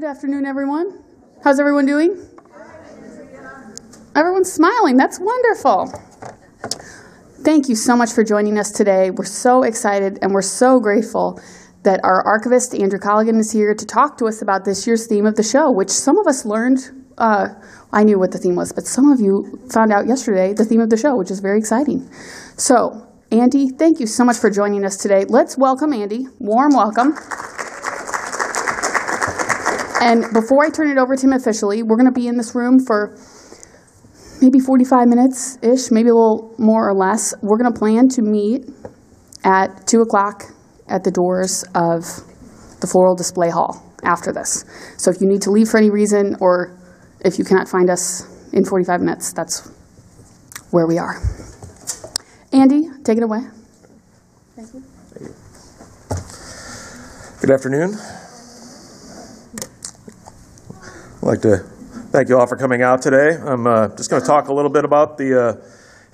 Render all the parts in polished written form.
afternoon, everyone. How's everyone doing? Everyone's smiling. That's wonderful. Thank you so much for joining us today. We're so excited and we're so grateful that our archivist, Andrew Colligan, is here to talk to us about this year's theme of the show, which some of us learned. I knew what the theme was, but some of you found out yesterday the theme of the show, which is very exciting. So, Andy, thank you so much for joining us today. Let's welcome Andy. Warm welcome. And before I turn it over to him officially, we're going to be in this room for maybe 45 minutes-ish, maybe a little more or less. We're going to plan to meet at 2 o'clock at the doors of the Floral Display Hall after this. So if you need to leave for any reason, or if you cannot find us in 45 minutes, that's where we are. Andy, take it away. Thank you. Good afternoon. I'd like to thank you all for coming out today. I'm just going to talk a little bit about the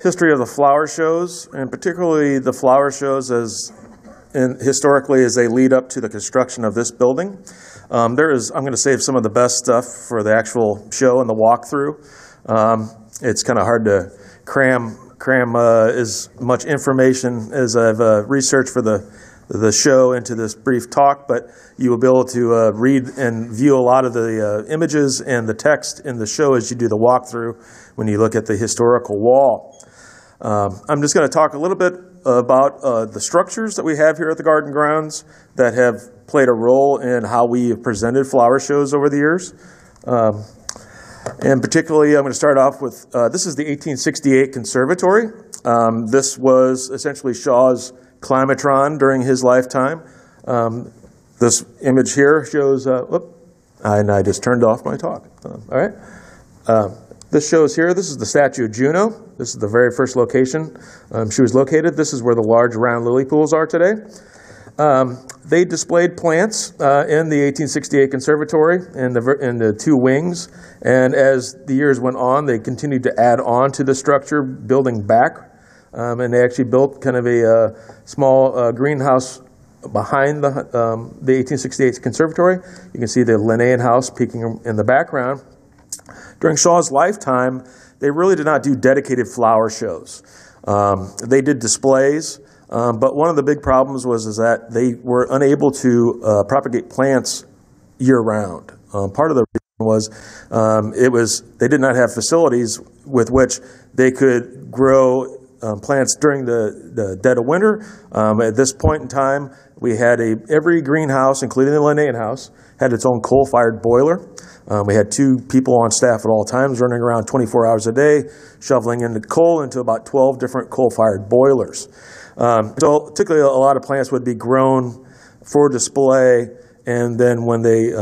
history of the flower shows, and particularly the flower shows historically as they lead up to the construction of this building. I'm going to save some of the best stuff for the actual show and the walkthrough. It's kind of hard to cram as much information as I've researched for the show into this brief talk, but you will be able to read and view a lot of the images and the text in the show as you do the walkthrough when you look at the historical wall. I'm just going to talk a little bit about the structures that we have here at the Garden Grounds that have played a role in how we have presented flower shows over the years. And particularly, I'm going to start off with, this is the 1868 Conservatory. This was essentially Shaw's climatron during his lifetime. This image here shows, and I just turned off my talk. All right. This shows here, this is the statue of Juno. This is the very first location she was located. This is where the large round lily pools are today. They displayed plants in the 1868 Conservatory in the two wings. And as the years went on, they continued to add on to the structure, building back. And they actually built kind of a small greenhouse behind the 1868 Conservatory. You can see the Linnaean house peeking in the background. During Shaw's lifetime, they really did not do dedicated flower shows. They did displays, but one of the big problems was that they were unable to propagate plants year-round. Part of the reason was they did not have facilities with which they could grow plants during the dead of winter. At this point in time, we had every greenhouse, including the Linnaean house, had its own coal-fired boiler. We had 2 people on staff at all times running around 24 hours a day, shoveling in the coal into about 12 different coal-fired boilers. So typically a lot of plants would be grown for display, and then when they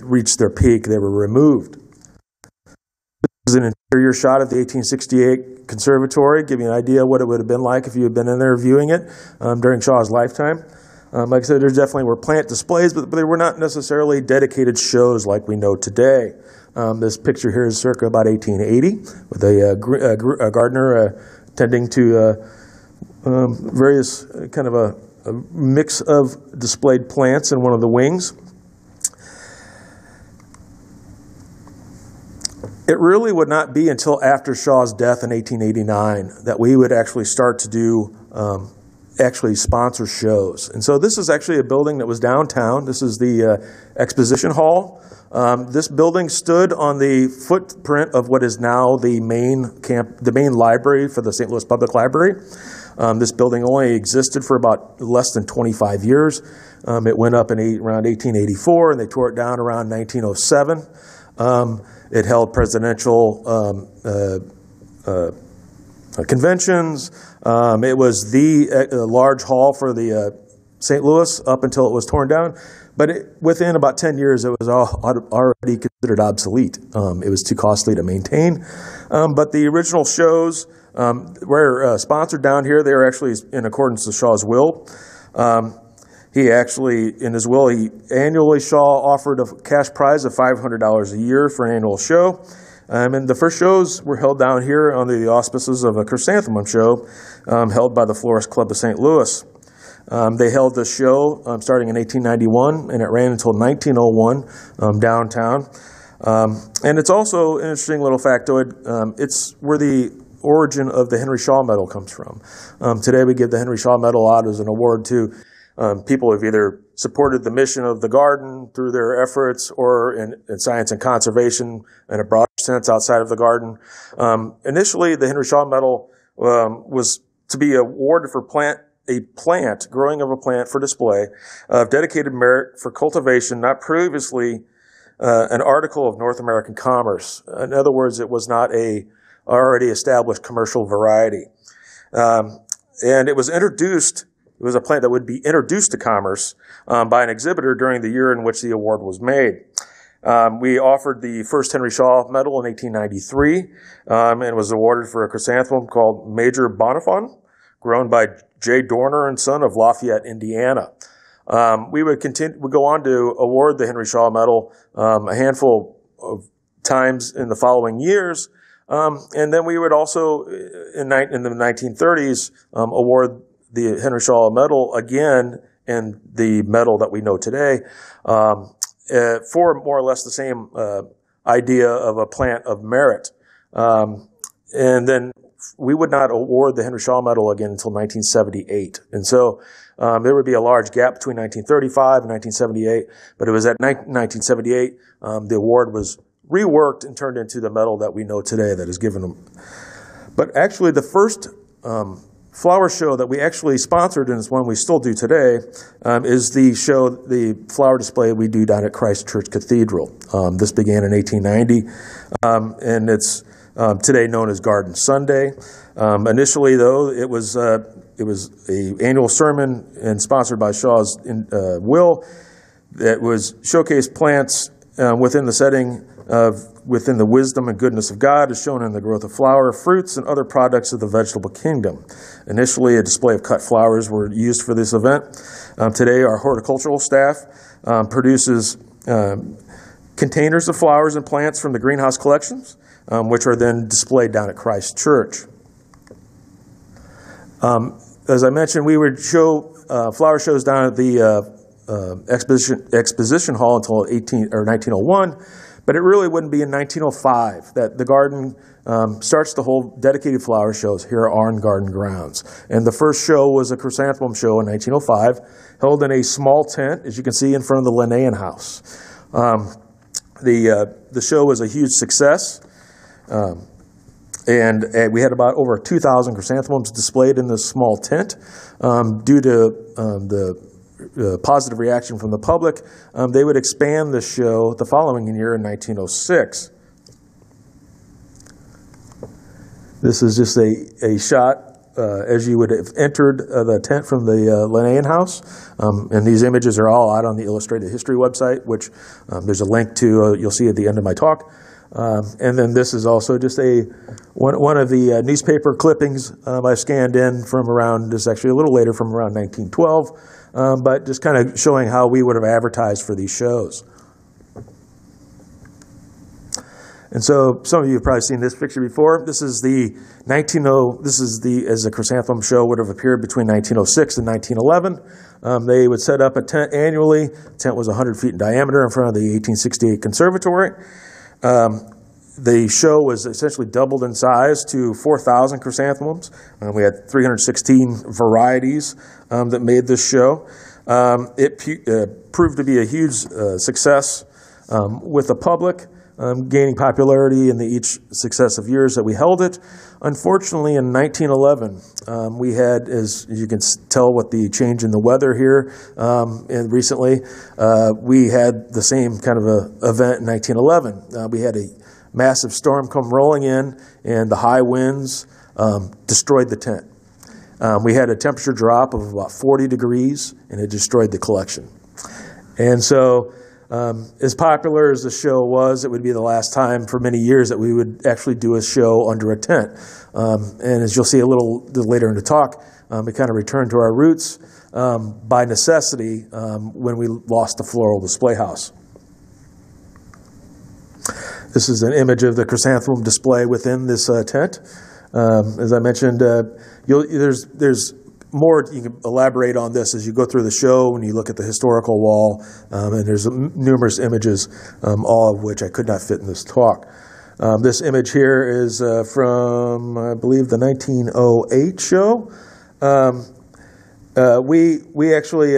reached their peak, they were removed. This is an interior shot of the 1868 Conservatory, giving you an idea what it would have been like if you had been in there viewing it during Shaw's lifetime. Like I said, there definitely were plant displays, but they were not necessarily dedicated shows like we know today. This picture here is circa about 1880, with a gardener tending to various kind of a mix of displayed plants in one of the wings. It really would not be until after Shaw's death in 1889 that we would actually start to do sponsor shows. And so this is actually a building that was downtown. This is the exposition hall. This building stood on the footprint of what is now the main library for the St. Louis Public Library. This building only existed for about less than 25 years. It went up in around 1884, and they tore it down around 1907. It held presidential conventions. It was the large hall for the St. Louis up until it was torn down. But within about 10 years, it was already considered obsolete. It was too costly to maintain. But the original shows were sponsored down here. They were actually in accordance with Shaw's will. He actually, in his will, annually Shaw offered a cash prize of $500 a year for an annual show. And the first shows were held down here under the auspices of a chrysanthemum show held by the Florist Club of St. Louis. They held the show starting in 1891, and it ran until 1901 downtown. And it's also an interesting little factoid. It's where the origin of the Henry Shaw Medal comes from. Today we give the Henry Shaw Medal out as an award to people who've either supported the mission of the garden through their efforts or in science and conservation in a broader sense outside of the garden. Initially, the Henry Shaw Medal was to be awarded for growing of a plant for display of dedicated merit for cultivation, not previously an article of North American commerce. In other words, it was not a already established commercial variety. And it was introduced, it was a plant that would be introduced to commerce by an exhibitor during the year in which the award was made. We offered the first Henry Shaw Medal in 1893, and was awarded for a chrysanthemum called Major Bonifon, grown by J. Dorner and Son of Lafayette, Indiana. We would go on to award the Henry Shaw Medal a handful of times in the following years, and then we would also, in the 1930s, award the Henry Shaw Medal again, and the medal that we know today, for more or less the same idea of a plant of merit. And then we would not award the Henry Shaw Medal again until 1978. And so there would be a large gap between 1935 and 1978, but it was at 1978 the award was reworked and turned into the medal that we know today that is given them. But actually the first flower show that we actually sponsored, and it's one we still do today, is the flower display we do down at Christ Church Cathedral. This began in 1890, and it's today known as Garden Sunday. Initially, though, it was a annual sermon and sponsored by Shaw's will that was showcased plants within the setting within the wisdom and goodness of God as shown in the growth of flower, fruits, and other products of the vegetable kingdom. Initially, a display of cut flowers were used for this event. Today, our horticultural staff produces containers of flowers and plants from the greenhouse collections, which are then displayed down at Christ Church. As I mentioned, we would show flower shows down at the exposition hall until 1901, but it really wouldn't be in 1905 that the garden starts to hold dedicated flower shows here on garden grounds. And the first show was a chrysanthemum show in 1905, held in a small tent, as you can see in front of the Linnaean House. The show was a huge success. And we had about over 2,000 chrysanthemums displayed in this small tent. Due to the positive reaction from the public, they would expand the show the following year in 1906. This is just a shot as you would have entered the tent from the Linnaean House. And these images are all out on the Illustrated History website, which there's a link to, you'll see at the end of my talk. And then this is also just one of the newspaper clippings I scanned in from around, this is actually a little later, from around 1912, but just kind of showing how we would have advertised for these shows. And so some of you have probably seen this picture before. This is as a chrysanthemum show would have appeared between 1906 and 1911. They would set up a tent annually. The tent was 100 feet in diameter in front of the 1868 conservatory. The show was essentially doubled in size to 4,000 chrysanthemums. We had 316 varieties that made this show. It proved to be a huge success with the public, gaining popularity in the each successive years that we held it. Unfortunately, in 1911, we had, as you can tell with the change in the weather here and recently, we had the same kind of a event in 1911. We had a massive storm come rolling in, and the high winds destroyed the tent. We had a temperature drop of about 40 degrees, and it destroyed the collection. And so, as popular as the show was, it would be the last time for many years that we would actually do a show under a tent. And as you'll see a little later in the talk, we kind of returned to our roots by necessity when we lost the Floral display house. This is an image of the chrysanthemum display within this tent. As I mentioned, there's more you can elaborate on this as you go through the show when you look at the historical wall, and there's numerous images, all of which I could not fit in this talk. This image here is from, I believe, the 1908 show. We actually,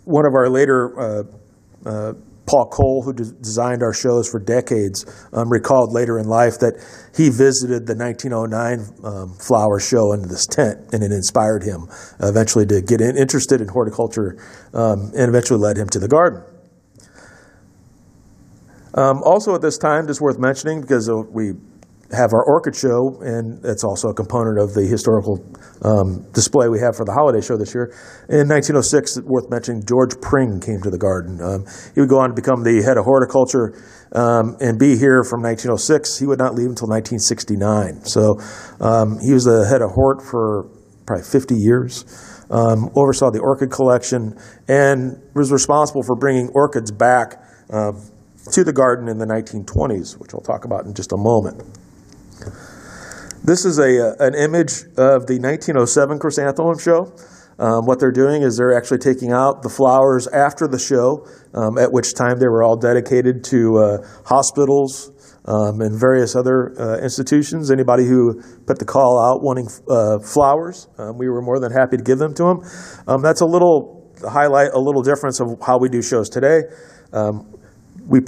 one of our later, Paul Cole, who designed our shows for decades, recalled later in life that he visited the 1909 flower show in this tent, and it inspired him eventually to get interested in horticulture, and eventually led him to the garden. Also at this time, just worth mentioning, because we have our orchid show, and it's also a component of the historical display we have for the holiday show this year. In 1906, worth mentioning, George Pring came to the garden. He would go on to become the head of horticulture and be here from 1906. He would not leave until 1969. So he was the head of hort for probably 50 years, oversaw the orchid collection, and was responsible for bringing orchids back to the garden in the 1920s, which I'll talk about in just a moment. This is an image of the 1907 chrysanthemum show. What they're doing is they're actually taking out the flowers after the show, at which time they were all dedicated to hospitals and various other institutions. Anybody who put the call out wanting flowers, we were more than happy to give them to them. That's a little highlight, a little difference of how we do shows today. We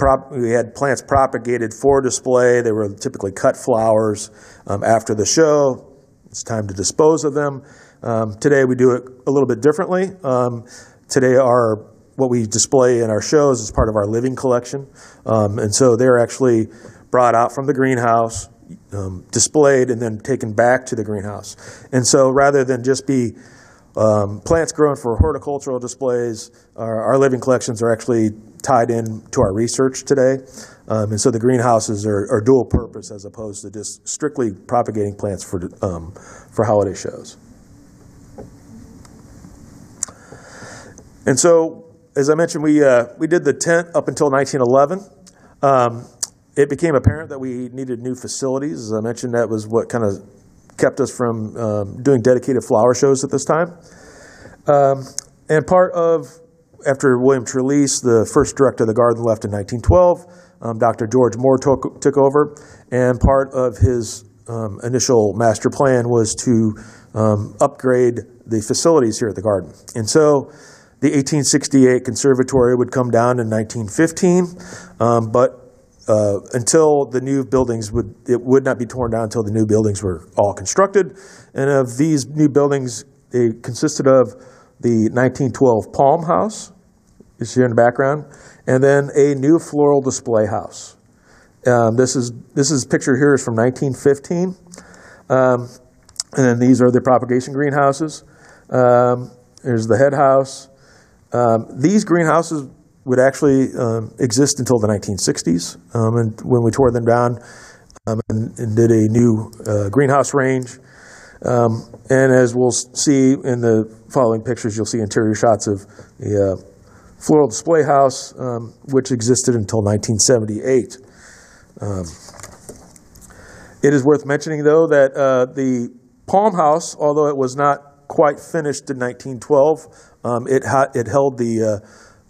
had plants propagated for display. They were typically cut flowers after the show. It's time to dispose of them. Today we do it a little bit differently. Today what we display in our shows is part of our living collection. And so they're actually brought out from the greenhouse, displayed, and then taken back to the greenhouse. And so rather than just be plants grown for horticultural displays, our living collections are actually tied in to our research today. And so the greenhouses are dual purpose as opposed to just strictly propagating plants for holiday shows. And so, as I mentioned, we did the tent up until 1911. It became apparent that we needed new facilities. As I mentioned, that was what kind of kept us from doing dedicated flower shows at this time. And after William Trelease, the first director of the garden, left in 1912, Dr. George Moore took over, and part of his initial master plan was to upgrade the facilities here at the garden. And so the 1868 conservatory would come down in 1915, but until the new buildings it would not be torn down until the new buildings were all constructed. And of these new buildings, they consisted of the 1912 Palm House, is here in the background, and then a new floral display house. This picture here is from 1915, and then these are the propagation greenhouses. There's the head house. These greenhouses would actually exist until the 1960s, and when we tore them down and did a new greenhouse range. And as we'll see in the following pictures, you'll see interior shots of the floral display house, which existed until 1978. It is worth mentioning, though, that the Palm House, although it was not quite finished in 1912, it held the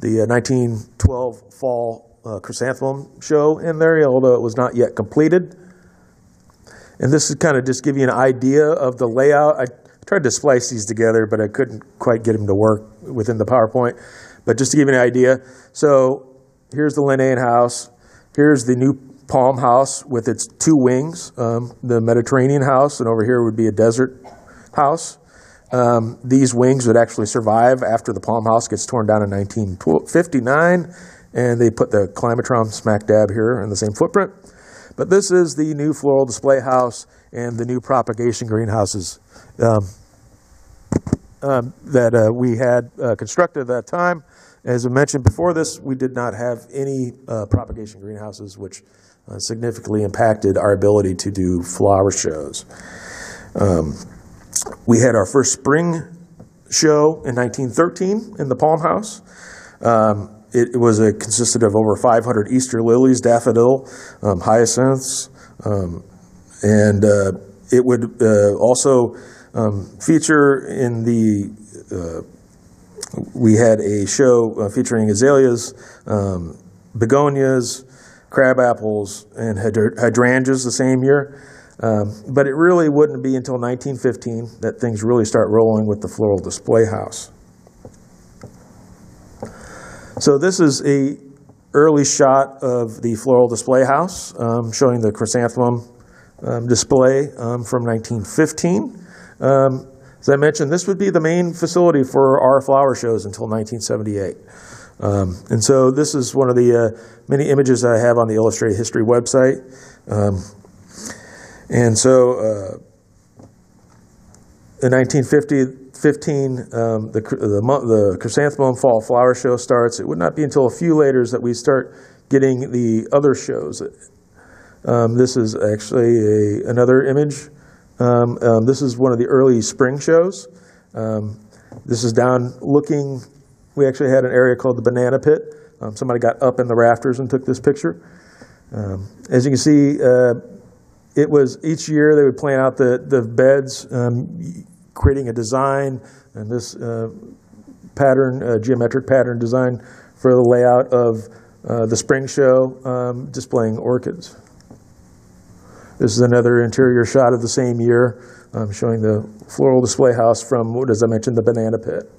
1912 fall chrysanthemum show in there, although it was not yet completed. And this is kind of just give you an idea of the layout. I tried to splice these together, but I couldn't quite get them to work within the PowerPoint. But just to give you an idea, so here's the Linnaean house. Here's the new Palm House with its two wings, the Mediterranean house, and over here would be a desert house. These wings would actually survive after the Palm House gets torn down in 1959, and they put the climatron smack dab here in the same footprint. But this is the new floral display house and the new propagation greenhouses that we had constructed at that time. As I mentioned before this, we did not have any propagation greenhouses, which significantly impacted our ability to do flower shows. We had our first spring show in 1913 in the Palm House. It consisted of over 500 Easter lilies, daffodil, hyacinths, and it would also feature in the, we had a show featuring azaleas, begonias, crab apples, and hydrangeas the same year. But it really wouldn't be until 1915 that things really start rolling with the floral display house. So this is a early shot of the floral display house, showing the chrysanthemum display from 1915. As I mentioned, this would be the main facility for our flower shows until 1978. And so this is one of the many images I have on the Illustrated History website. And so in 1915, the chrysanthemum fall flower show starts. It would not be until a few later that we start getting the other shows. This is actually another image. This is one of the early spring shows. This is down looking. We actually had an area called the Banana Pit. Somebody got up in the rafters and took this picture. As you can see, it was each year they would plan out the beds, creating a design, and this pattern, geometric pattern design for the layout of the spring show, displaying orchids. This is another interior shot of the same year, showing the floral display house from, as I mentioned, the Banana Pit.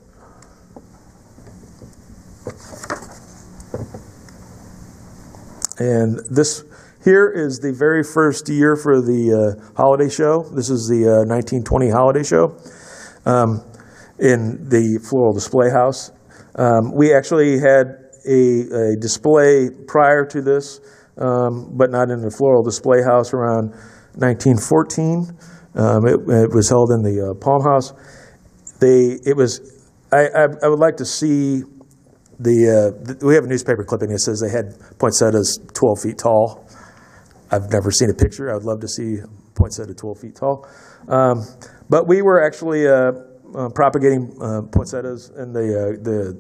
And this here is the very first year for the holiday show. This is the 1920 holiday show in the floral display house. We actually had a display prior to this, but not in the floral display house, around 1914. It was held in the Palm House. I would like to see we have a newspaper clipping that says they had poinsettias 12 feet tall. I've never seen a picture. I would love to see poinsettia 12 feet tall. But we were actually propagating poinsettias in the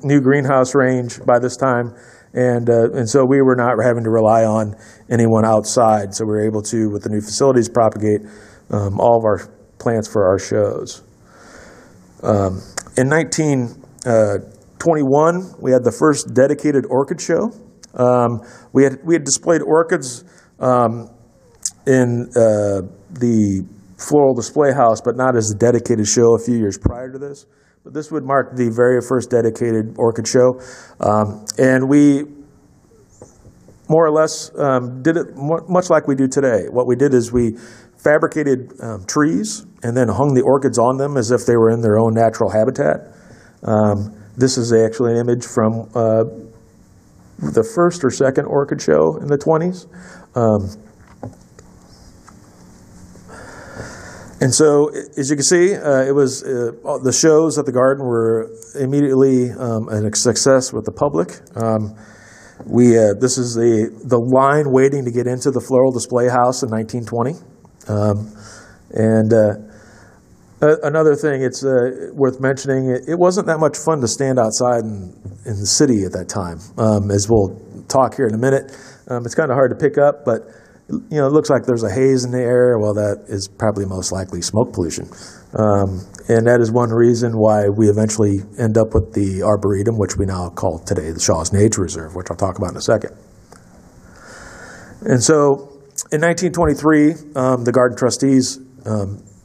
new greenhouse range by this time. And so we were not having to rely on anyone outside. So we were able to, with the new facilities, propagate all of our plants for our shows. In 1921, we had the first dedicated orchid show. We had displayed orchids in the floral display house, but not as a dedicated show a few years prior to this. But this would mark the very first dedicated orchid show. And we more or less did it much like we do today. What we did is we fabricated trees and then hung the orchids on them as if they were in their own natural habitat. This is actually an image from the first or second orchid show in the 20s. And so, as you can see, it was the shows at the garden were immediately a success with the public. This is the line waiting to get into the floral display house in 1920. Another thing, it's worth mentioning, it wasn't that much fun to stand outside in the city at that time. As we'll talk here in a minute, it's kind of hard to pick up, but it looks like there's a haze in the air. Well, that is probably most likely smoke pollution. And that is one reason why we eventually end up with the Arboretum, which we now call today the Shaw's Nature Reserve, which I'll talk about in a second. And so in 1923, the garden trustees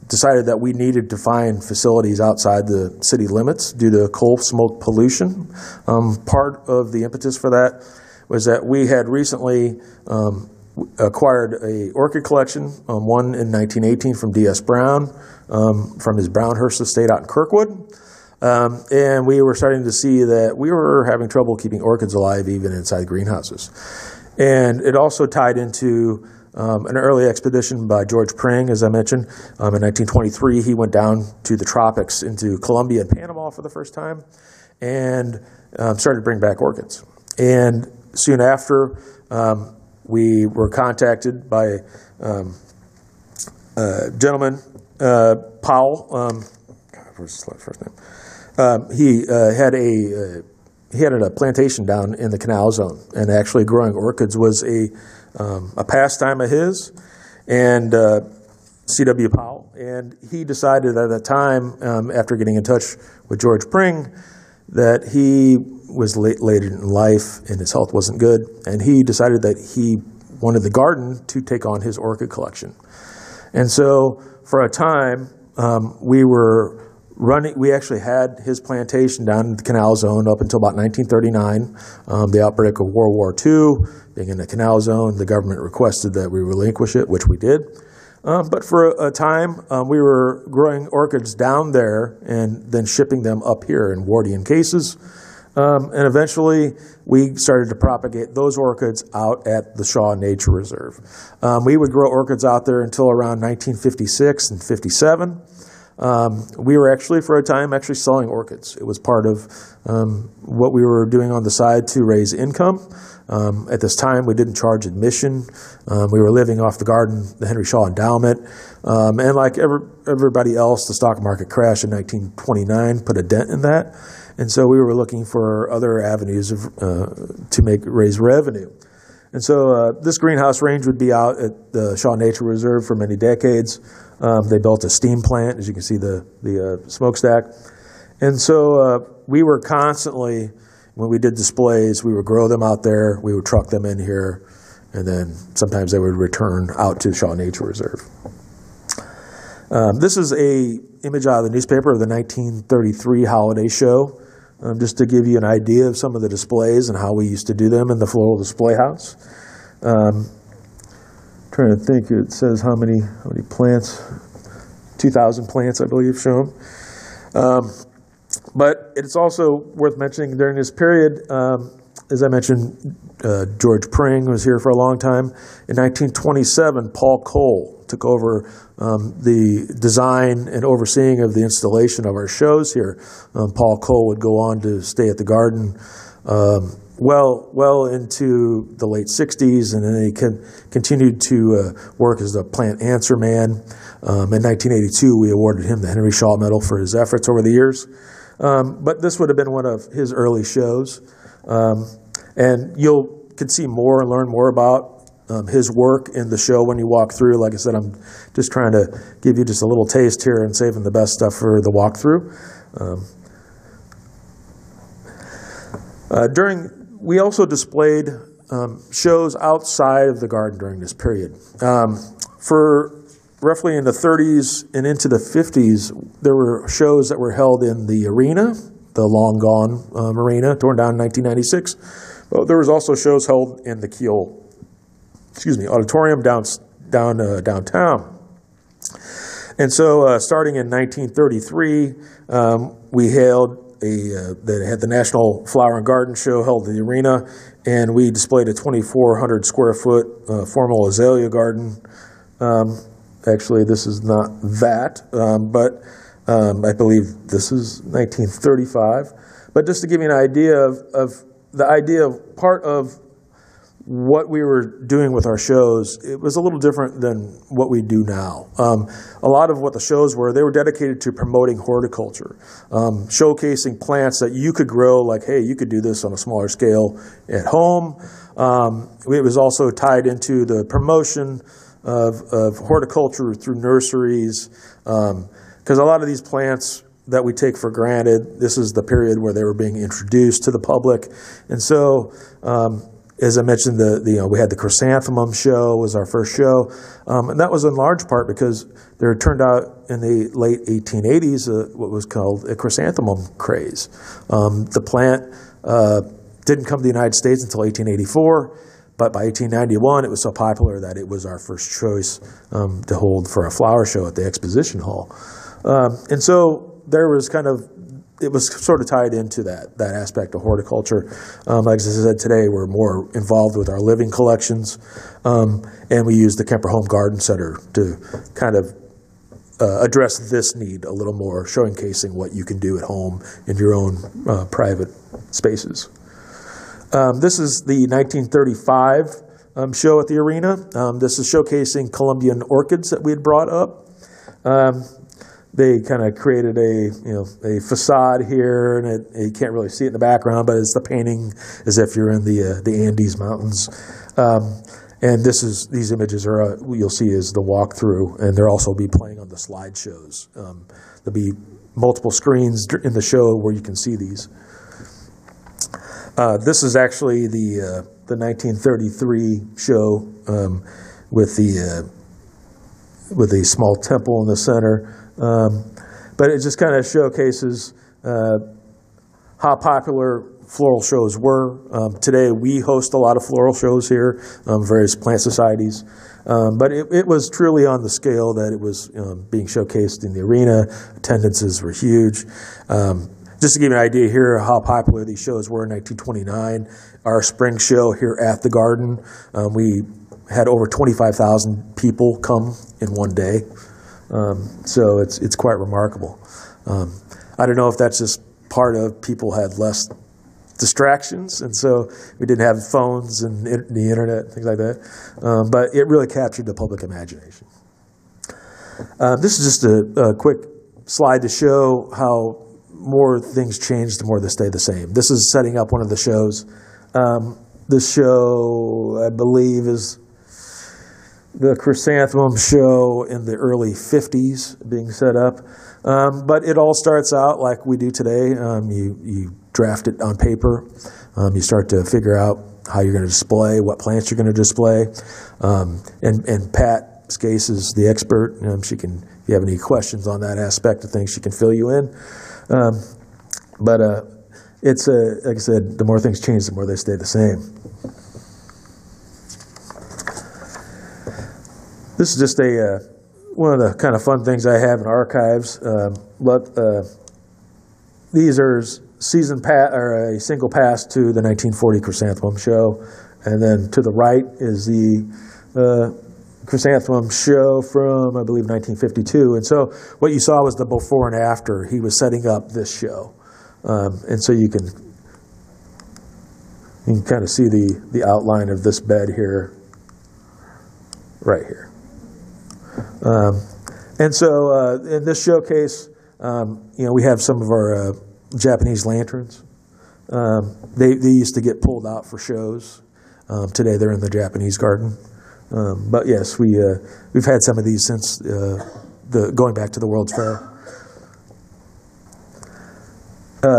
decided that we needed to find facilities outside the city limits due to coal smoke pollution. Part of the impetus for that was that we had recently acquired a orchid collection, one in 1918 from D.S. Brown, from his Brownhurst estate out in Kirkwood. And we were starting to see that we were having trouble keeping orchids alive even inside greenhouses. And it also tied into an early expedition by George Pring, as I mentioned. In 1923, he went down to the tropics into Colombia and Panama for the first time and started to bring back orchids. And soon after, we were contacted by a gentleman, Powell. Where's his first name? He had a plantation down in the Canal Zone, and actually growing orchids was a pastime of his. And C.W. Powell, and he decided at that time, after getting in touch with George Pring, that he was late in life and his health wasn't good, and he decided that he wanted the garden to take on his orchid collection. And so for a time, we actually had his plantation down in the Canal Zone up until about 1939. The outbreak of World War II, being in the Canal Zone, the government requested that we relinquish it, which we did. But for a time, we were growing orchids down there and then shipping them up here in Wardian cases. And eventually, we started to propagate those orchids out at the Shaw Nature Reserve. We would grow orchids out there until around 1956 and 57. We were actually, for a time, selling orchids. It was part of what we were doing on the side to raise income. At this time, we didn't charge admission. We were living off the garden, the Henry Shaw Endowment. And like everybody else, the stock market crash in 1929 put a dent in that. And so we were looking for other avenues to raise revenue. And so this greenhouse range would be out at the Shaw Nature Reserve for many decades. They built a steam plant, as you can see the smokestack. And so we were constantly, when we did displays, we would grow them out there, we would truck them in here, and then sometimes they would return out to Shaw Nature Reserve. This is a image out of the newspaper of the 1933 Holiday Show, just to give you an idea of some of the displays and how we used to do them in the Floral Display House. Trying to think, it says how many plants, 2,000 plants, I believe, shown. But it's also worth mentioning during this period, as I mentioned, George Pring was here for a long time. In 1927, Paul Cole took over the design and overseeing of the installation of our shows here. Paul Cole would go on to stay at the garden well into the late 60s, and then he continued to work as the plant answer man. In 1982, we awarded him the Henry Shaw Medal for his efforts over the years. But this would have been one of his early shows. And you can see more and learn more about his work in the show when you walk through. Like I said, I'm just trying to give you just a little taste here and saving the best stuff for the walkthrough. We also displayed shows outside of the garden during this period. For roughly in the 30s and into the 50s, there were shows that were held in the arena, the long gone arena, torn down in 1996. But there was also shows held in the Kiel, auditorium downtown. And so starting in 1933, we held they had the National Flower and Garden Show held in the arena, and we displayed a 2,400 square foot formal azalea garden. Actually, this is not that, but I believe this is 1935. But just to give you an idea of the idea of part of what we were doing with our shows, it was a little different than what we do now. A lot of what the shows were, they were dedicated to promoting horticulture, showcasing plants that you could grow, like, hey, you could do this on a smaller scale at home. It was also tied into the promotion of horticulture through nurseries, because a lot of these plants that we take for granted, this is the period where they were being introduced to the public. And so, as I mentioned, we had the chrysanthemum show was our first show, and that was in large part because there turned out in the late 1880s what was called a chrysanthemum craze. The plant didn't come to the United States until 1884, but by 1891 it was so popular that it was our first choice to hold for a flower show at the Exposition Hall. And so there was it was sort of tied into that aspect of horticulture. Like I said, today we're more involved with our living collections, and we use the Kemper Home Garden Center to kind of address this need a little more, showcasing what you can do at home in your own private spaces. This is the 1935 show at the arena. This is showcasing Colombian orchids that we had brought up. They kind of created a facade here, and you can't really see it in the background, but it's the painting as if you're in the Andes Mountains. And these images are you'll see is the walkthrough, and they'll also be playing on the slideshows. There'll be multiple screens in the show where you can see these. This is actually the 1933 show with the small temple in the center, but it just kind of showcases how popular floral shows were. Today we host a lot of floral shows here, various plant societies, but it was truly on the scale that it was being showcased in the arena. Attendances were huge. Just to give you an idea here of how popular these shows were in 1929, our spring show here at the Garden, we had over 25,000 people come in one day. So it's quite remarkable. I don't know if that's just part of people had less distractions, and so we didn't have phones and the internet, things like that. But it really captured the public imagination. This is just a quick slide to show how more things change, the more they stay the same. This is setting up one of the shows. This show, I believe, is the chrysanthemum show in the early 50s being set up. But it all starts out like we do today. You draft it on paper. You start to figure out how you're going to display, what plants you're going to display. And Pat Skase is the expert. She can, if you have any questions on that aspect of things, she can fill you in. But it's, like I said, the more things change, the more they stay the same. This is just one of the kind of fun things I have in archives. These are season or a single pass to the 1940 chrysanthemum show, and then to the right is the chrysanthemum show from, I believe, 1952. And so what you saw was the before and after. He was setting up this show, and so you can kind of see the outline of this bed here, right here. And so in this showcase, we have some of our Japanese lanterns. They used to get pulled out for shows. Today they're in the Japanese garden. But yes, we've had some of these since going back to the World's Fair.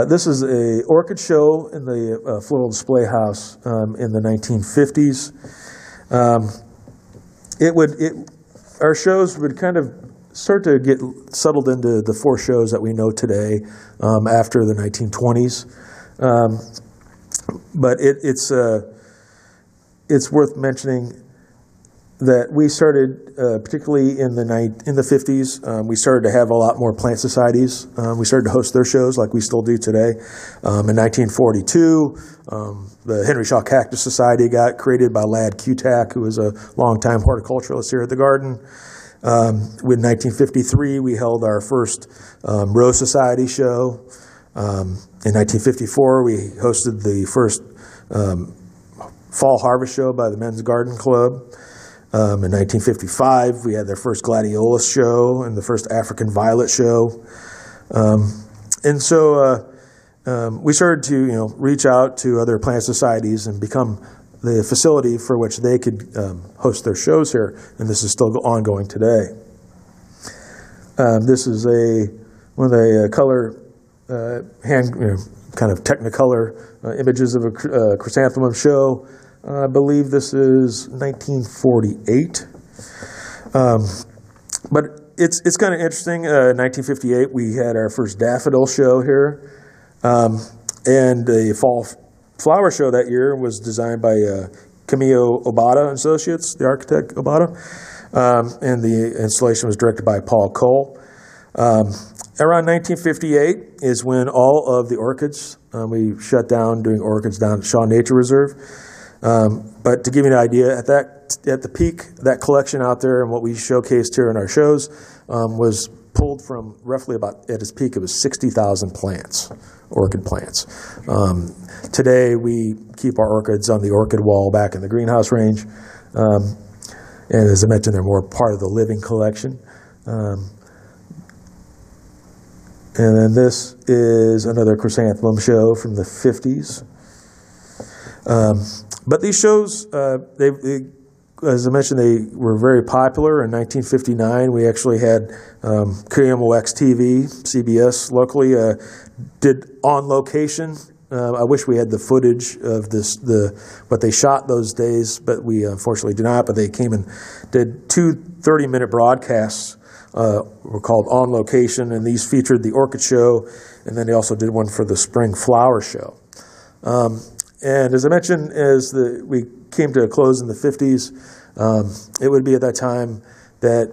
This is a orchid show in the Floral Display House in the 1950s. Our shows would kind of start to get settled into the four shows that we know today after the 1920s. But it's worth mentioning that we started, particularly in the 50s, we started to have a lot more plant societies. We started to host their shows like we still do today. In 1942, the Henry Shaw Cactus Society got created by Ladd Cutak, who was a longtime horticulturalist here at the Garden. In 1953, we held our first Rose Society show. In 1954, we hosted the first Fall Harvest Show by the Men's Garden Club. In 1955, we had their first Gladiolus show and the first African Violet show. And so we started to reach out to other plant societies and become the facility for which they could host their shows here, and this is still ongoing today. This is one of the color kind of Technicolor images of a chrysanthemum show. I believe this is 1948. But it's kind of interesting. In 1958, we had our first daffodil show here, and the fall flower show that year was designed by Camillo Obata and Associates, the architect Obata, and the installation was directed by Paul Cole. Around 1958 is when all of the orchids, we shut down doing orchids down at Shaw Nature Reserve. But to give you an idea, at the peak, that collection out there and what we showcased here in our shows was pulled from roughly about, at its peak, it was 60,000 plants, orchid plants. Today, we keep our orchids on the orchid wall back in the greenhouse range. And as I mentioned, they're more part of the living collection. And then this is another chrysanthemum show from the 50s. But these shows, they as I mentioned, they were very popular. In 1959, we actually had KMOX TV, CBS locally, did On Location. I wish we had the footage of what they shot those days, but we unfortunately do not. But they came and did 2 30-minute broadcasts were called On Location, and these featured the Orchid Show, and then they also did one for the Spring Flower Show. And as I mentioned, we came to a close in the 50s, it would be at that time that,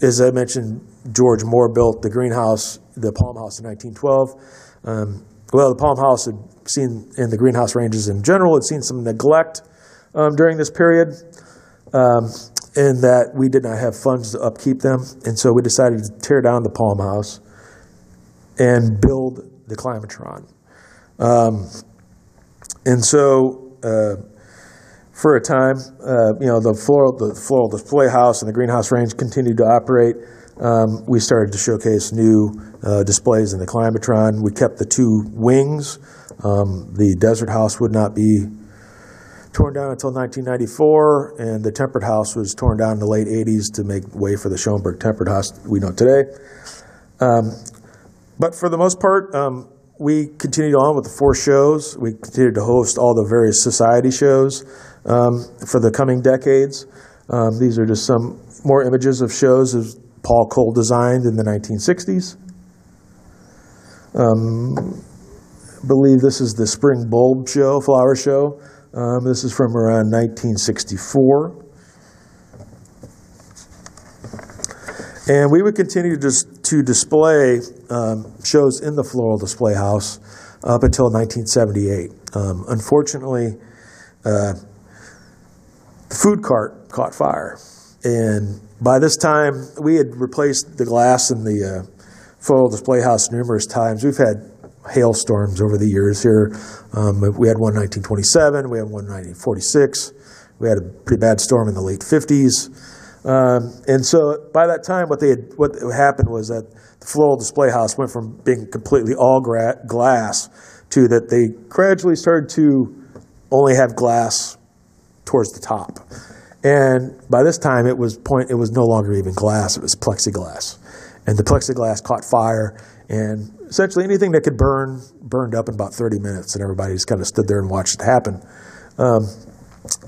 as I mentioned, George Moore built the greenhouse, the Palm House in 1912. Well, the Palm House had seen, and the greenhouse ranges in general, had seen some neglect during this period, in that we did not have funds to upkeep them. And so we decided to tear down the Palm House and build the Climatron. And so for a time, the floral display house and the greenhouse range continued to operate. We started to showcase new displays in the Climatron. We kept the 2 wings. The desert house would not be torn down until 1994, and the temperate house was torn down in the late 80s to make way for the Schoenberg temperate house we know today. But for the most part, we continued on with the 4 shows. We continued to host all the various society shows for the coming decades. These are just some more images of shows as Paul Cole designed in the 1960s. I believe this is the Spring Bulb Show, Flower Show. This is from around 1964. And we would continue to display shows in the Floral Display House up until 1978. Unfortunately, the food cart caught fire. And by this time, we had replaced the glass in the Floral Display House numerous times. We've had hailstorms over the years here. We had one in 1927. We had one in 1946. We had a pretty bad storm in the late 50s. And so by that time, what happened was that the Floral Display House went from being completely all glass to that they gradually started to only have glass towards the top. And by this time, it was no longer even glass; it was plexiglass, and the plexiglass caught fire, and essentially anything that could burned up in about 30 minutes, and everybody just kind of stood there and watched it happen.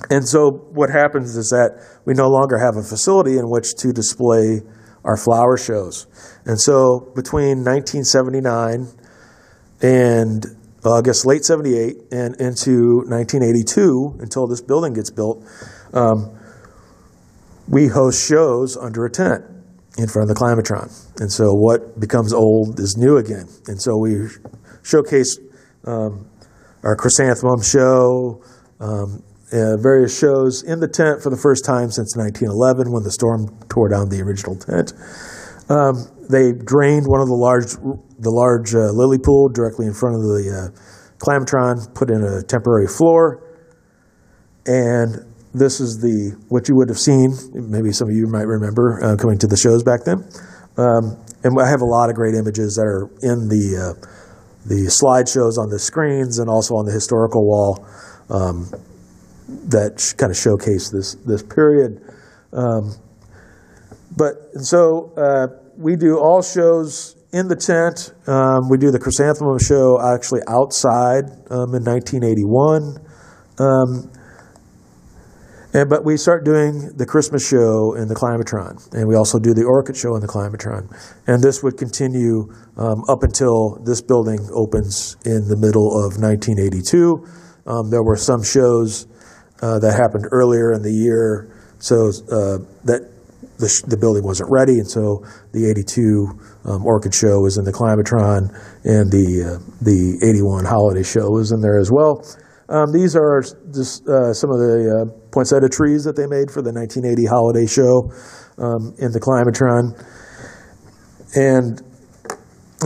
And so what happens is that we no longer have a facility in which to display our flower shows. And so between 1979 and I guess late 78 and into 1982, until this building gets built, we host shows under a tent in front of the Climatron. And so what becomes old is new again. And so we showcase our chrysanthemum show, various shows in the tent for the first time since 1911 when the storm tore down the original tent. They drained one of the large lily pool directly in front of the Climatron, put in a temporary floor, and this is what you would have seen. Maybe some of you might remember coming to the shows back then. And I have a lot of great images that are in the slideshows on the screens and also on the historical wall that kind of showcase this period. We do all shows in the tent. We do the chrysanthemum show actually outside in 1981. But we start doing the Christmas show in the Climatron, and we also do the Orchid show in the Climatron. And this would continue up until this building opens in the middle of 1982. There were some shows that happened earlier in the year, so that the building wasn't ready, and so the 82 Orchid show was in the Climatron, and the 81 Holiday show was in there as well. These are just some of the poinsettia trees that they made for the 1980 Holiday show in the Climatron. And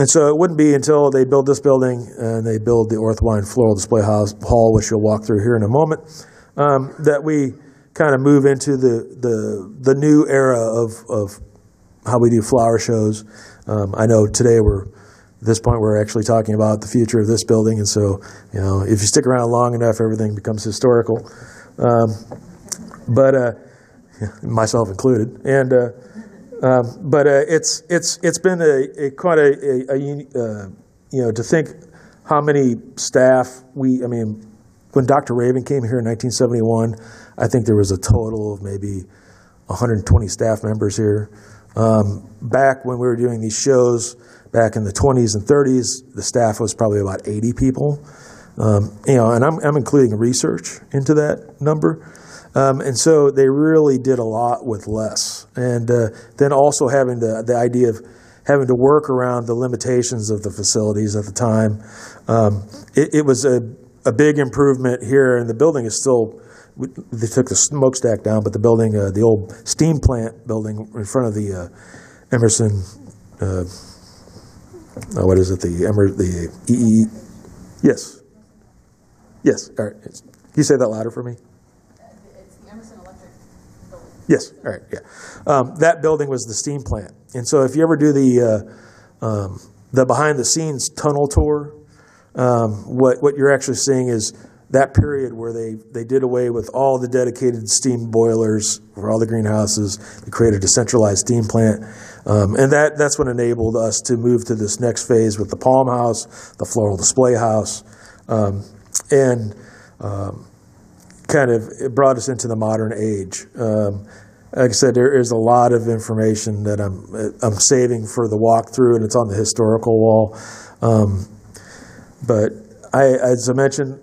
so it wouldn't be until they build this building and they build the Orthwine Floral Display Hall, which you'll walk through here in a moment, that we kind of move into the new era of how we do flower shows. I know today at this point, we're actually talking about the future of this building, and so, if you stick around long enough, everything becomes historical. myself included. And but it's been quite to think how many staff when Dr. Raven came here in 1971, I think there was a total of maybe 120 staff members here. Back when we were doing these shows, back in the 20s and 30s, the staff was probably about 80 people. And I'm including research into that number. And so they really did a lot with less. And then also having the idea of having to work around the limitations of the facilities at the time. It was a big improvement here, and the building is still, they took the smokestack down, but the building, the old steam plant building in front of the Emerson, what is it, the EE, yes. Yes, all right. Can you say that louder for me? It's the Emerson Electric building. Yes, all right, yeah. That building was the steam plant. And so if you ever do the behind-the-scenes tunnel tour, what you're actually seeing is that period where they did away with all the dedicated steam boilers for all the greenhouses. They created a centralized steam plant. And that's what enabled us to move to this next phase with the Palm House, the Floral Display House, and kind of it brought us into the modern age. Like I said, there is a lot of information that I'm saving for the walkthrough, and it's on the historical wall. But as I mentioned,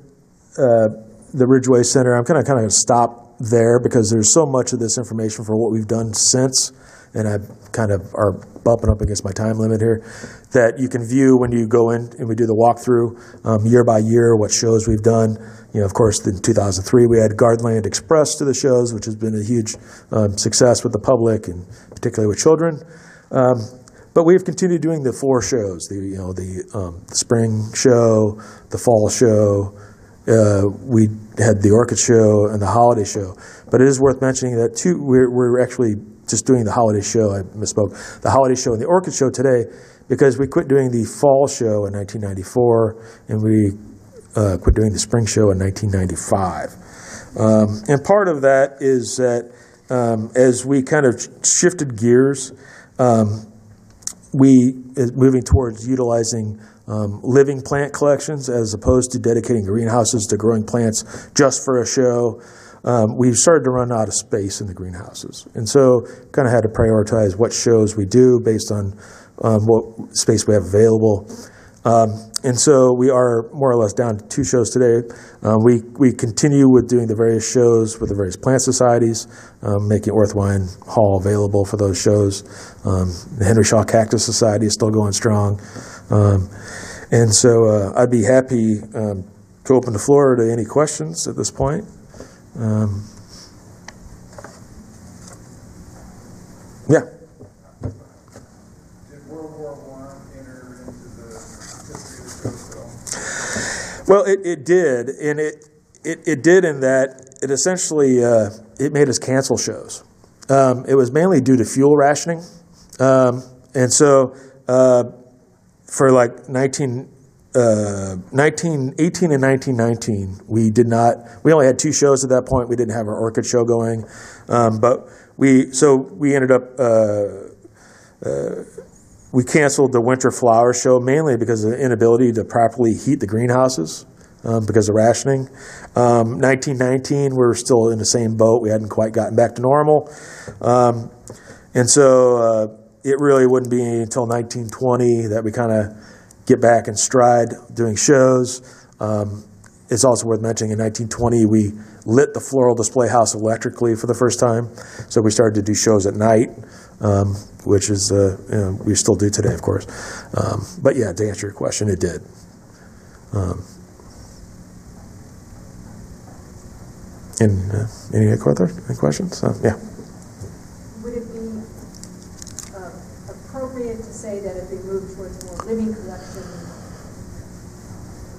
the Ridgeway Center, I'm kind of stop there because there's so much of this information for what we've done since, and I kind of are bumping up against my time limit here, that you can view when you go in and we do the walkthrough year by year, what shows we've done. Of course, in 2003, we had Gardenland Express to the shows, which has been a huge success with the public and particularly with children. But we've continued doing the 4 shows, the spring show, the fall show, we had the orchid show and the holiday show. But it is worth mentioning that we're actually just doing the holiday show. I misspoke. The holiday show and the orchid show today because we quit doing the fall show in 1994 and we quit doing the spring show in 1995. And part of that is that as we kind of shifted gears, we moving towards utilizing living plant collections as opposed to dedicating greenhouses to growing plants just for a show. We started to run out of space in the greenhouses. And so kind of had to prioritize what shows we do based on what space we have available. And so we are more or less down to 2 shows today. We continue with doing the various shows with the various plant societies, making Orthwine Hall available for those shows. The Henry Shaw Cactus Society is still going strong. And so I'd be happy to open the floor to any questions at this point. Yeah. Did World War I enter into the history of the show? Well, it did, and it did in that it essentially it made us cancel shows. It was mainly due to fuel rationing, and so for like 1918 and 1919, we only had 2 shows at that point. We didn't have our orchid show going, but we ended up we canceled the winter flower show mainly because of the inability to properly heat the greenhouses because of rationing. 1919, we were still in the same boat. We hadn't quite gotten back to normal, and so it really wouldn't be until 1920 that we kind of get back in stride doing shows. It's also worth mentioning in 1920 we lit the Floral Display House electrically for the first time. So we started to do shows at night, which is we still do today, of course. But yeah, to answer your question, it did. Any questions? Yeah. Would it be appropriate to say that if we move towards more living collection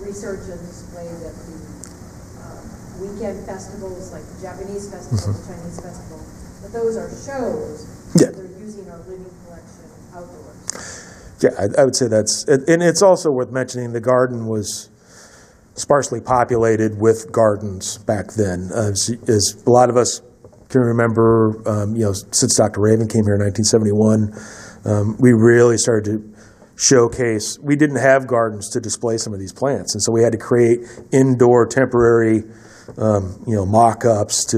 research and display, that the weekend festivals like the Japanese festival, the Chinese festival, that those are shows that they're using our living collection outdoors? Yeah, I would say that's, and it's also worth mentioning the garden was sparsely populated with gardens back then. As a lot of us can remember, since Dr. Raven came here in 1971, we really started to showcase. We didn't have gardens to display some of these plants, and so we had to create indoor temporary mock-ups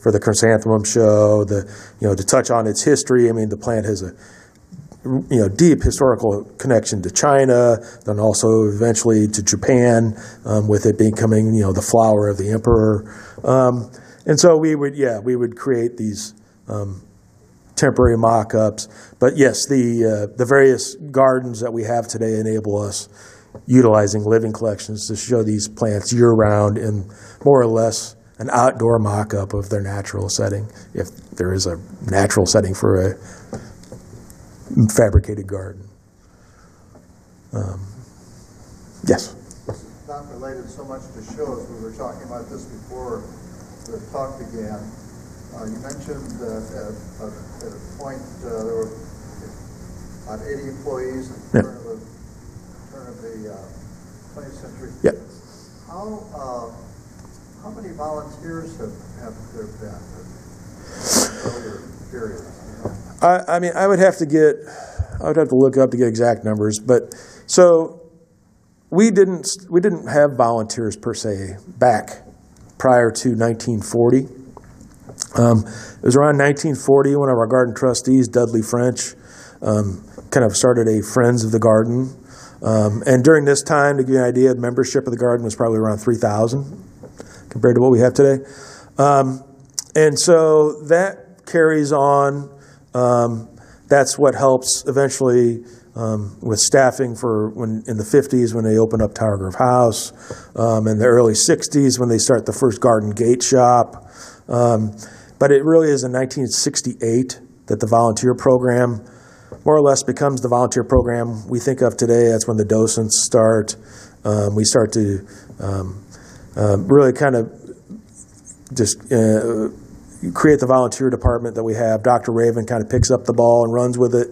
for the chrysanthemum show, to touch on its history. I mean, the plant has a deep historical connection to China, then also eventually to Japan, with it becoming the flower of the emperor. And so we would create these temporary mock-ups. But yes, the various gardens that we have today enable us utilizing living collections to show these plants year-round in more or less an outdoor mock-up of their natural setting, if there is a natural setting for a fabricated garden. Yes? Not related so much to shows. We were talking about this before the talk began. You mentioned at a point there were about 80 employees at the turn of the 20th century. Yep. How many volunteers have there been in earlier periods? I mean, I would have to look up to get exact numbers, but so we didn't have volunteers per se back prior to 1940. It was around 1940 one of our garden trustees, Dudley French, kind of started a Friends of the Garden, and during this time, to give you an idea, membership of the garden was probably around 3,000 compared to what we have today, and so that carries on. That's what helps eventually with staffing for when in the 50s when they open up Tower Grove House, in the early 60s when they start the first garden gate shop. But it really is in 1968 that the volunteer program more or less becomes the volunteer program we think of today. That's when the docents start. We start to really kind of just create the volunteer department that we have. Dr. Raven kind of picks up the ball and runs with it,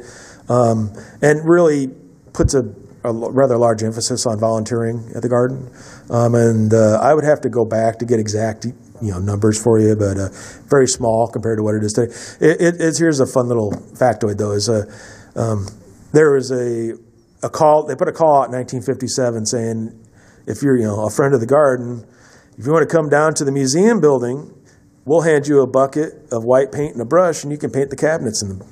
and really puts a rather large emphasis on volunteering at the garden. And I would have to go back to get exact numbers for you, but very small compared to what it is today. Here's a fun little factoid though: is there was a call. They put a call out in 1957 saying, if you're a friend of the garden, if you want to come down to the museum building, we'll hand you a bucket of white paint and a brush, and you can paint the cabinets in them.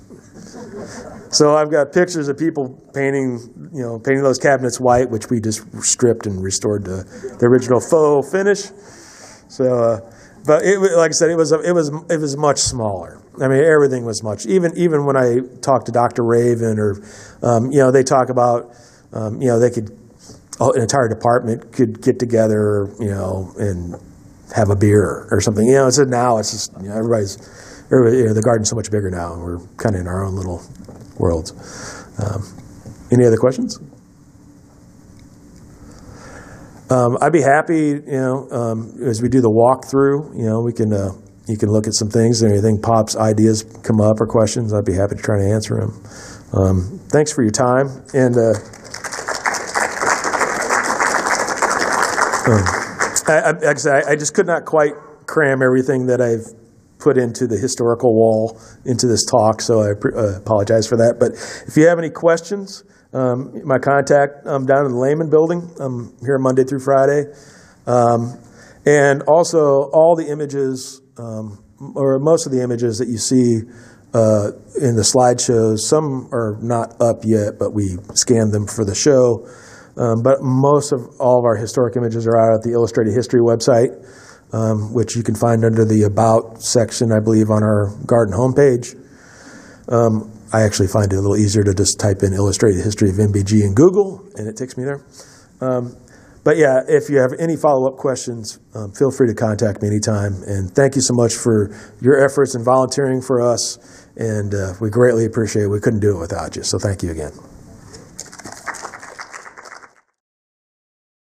So I've got pictures of people painting those cabinets white, which we just stripped and restored to the original faux finish. So, but like I said, it was much smaller. I mean, everything was much. Even when I talked to Dr. Raven, or they talk about they could an entire department could get together, and have a beer or something. So now it's just everybody, the garden's so much bigger now, and we're kind of in our own little worlds. Any other questions? I'd be happy, as we do the walkthrough, we can you can look at some things, and anything pops, ideas come up or questions, I'd be happy to try to answer them. Thanks for your time, and like I said, I just could not quite cram everything that I've put into the historical wall into this talk, so I apologize for that. But if you have any questions, my contact, I'm down in the Lehman building. I'm here Monday through Friday. And also all the images, or most of the images that you see in the slideshows, some are not up yet, but we scanned them for the show. But most of all of our historic images are out at the Illustrated History website, which you can find under the About section, I believe, on our garden homepage. I actually find it a little easier to just type in Illustrated History of MBG in Google, and it takes me there. But yeah, if you have any follow-up questions, feel free to contact me anytime. And thank you so much for your efforts and volunteering for us. And we greatly appreciate it. We couldn't do it without you, so thank you again.